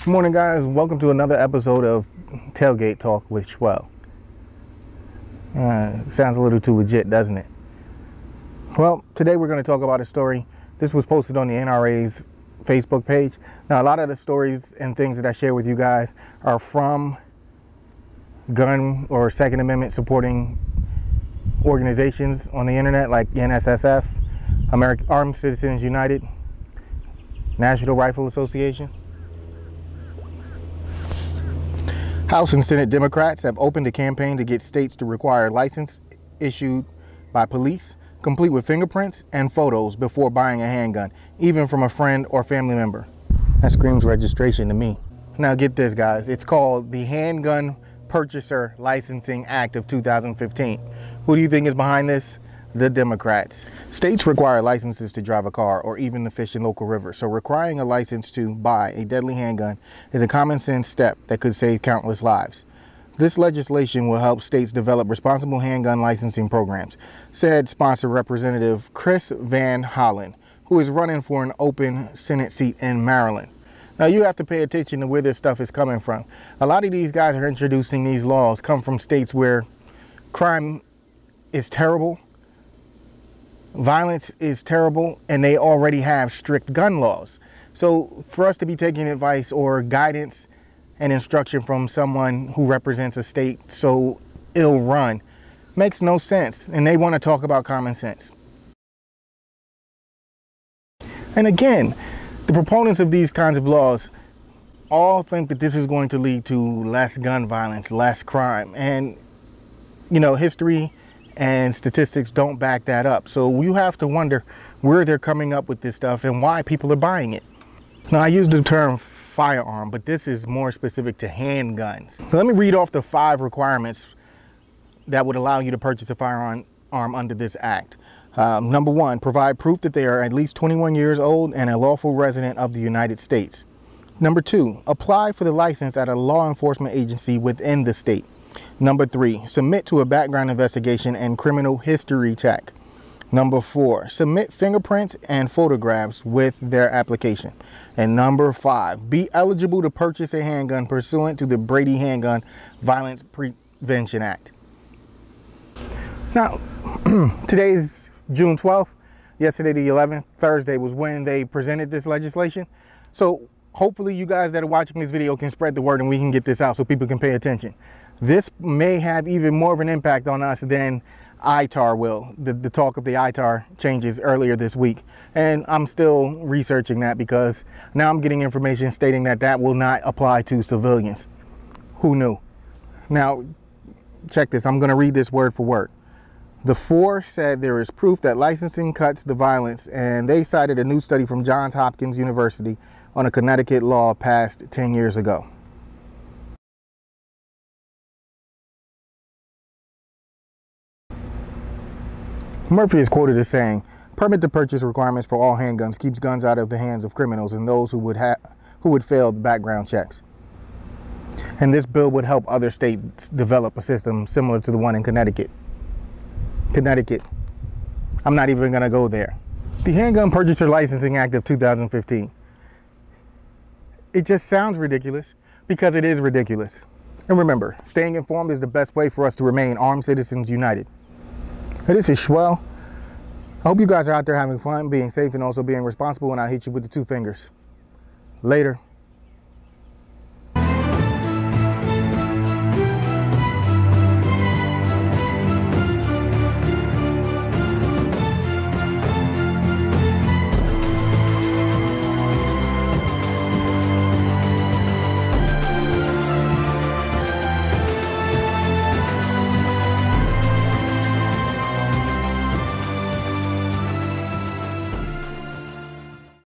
Good morning, guys. Welcome to another episode of Tailgate Talk with Schwell. Sounds a little too legit, doesn't it? Well, today we're going to talk about a story. This was posted on the NRA's Facebook page. Now, a lot of the stories and things that I share with you guys are from gun or Second Amendment supporting organizations on the internet, like NSSF, American Armed Citizens United, National Rifle Association. House and Senate Democrats have opened a campaign to get states to require a license issued by police, complete with fingerprints and photos before buying a handgun, even from a friend or family member. That screams registration to me. Now get this, guys. It's called the Handgun Purchaser Licensing Act of 2015. Who do you think is behind this? The Democrats. States require licenses to drive a car or even to fish in local rivers, so requiring a license to buy a deadly handgun is a common sense step that could save countless lives. This legislation will help states develop responsible handgun licensing programs, said sponsor Representative Chris Van Hollen, who is running for an open Senate seat in Maryland. Now, you have to pay attention to where this stuff is coming from. A lot of these guys are introducing these laws come from states where crime is terrible, violence is terrible, and they already have strict gun laws. So for us to be taking advice or guidance and instruction from someone who represents a state so ill run makes no sense. And they want to talk about common sense. And again, the proponents of these kinds of laws all think that this is going to lead to less gun violence, less crime. And, you know, history and statistics don't back that up. So you have to wonder where they're coming up with this stuff and why people are buying it. Now, I use the term firearm, but this is more specific to handguns. So let me read off the 5 requirements that would allow you to purchase a firearm under this act. Number 1, provide proof that they are at least 21 years old and a lawful resident of the United States. Number 2, apply for the license at a law enforcement agency within the state. Number 3, submit to a background investigation and criminal history check. Number 4, submit fingerprints and photographs with their application. And number 5, be eligible to purchase a handgun pursuant to the Brady Handgun Violence Prevention Act. Now, today's June 12th. Yesterday, the 11th, Thursday, was when they presented this legislation. So hopefully you guys that are watching this video can spread the word and we can get this out so people can pay attention. This may have even more of an impact on us than ITAR will. The talk of the ITAR changes earlier this week. And I'm still researching that because now I'm getting information stating that that will not apply to civilians. Who knew? Now, check this. I'm going to read this word for word. The 4 said there is proof that licensing cuts the violence, and they cited a new study from Johns Hopkins University on a Connecticut law passed 10 years ago. Murphy is quoted as saying, "Permit to purchase requirements for all handguns keeps guns out of the hands of criminals and those who would fail the background checks." And this bill would help other states develop a system similar to the one in Connecticut. I'm not even going to go there. The Handgun Purchaser Licensing Act of 2015. It just sounds ridiculous because it is ridiculous. And remember, staying informed is the best way for us to remain armed citizens united. Hey, this is Schwell. I hope you guys are out there having fun, being safe, and also being responsible when I hit you with the 2 fingers. Later.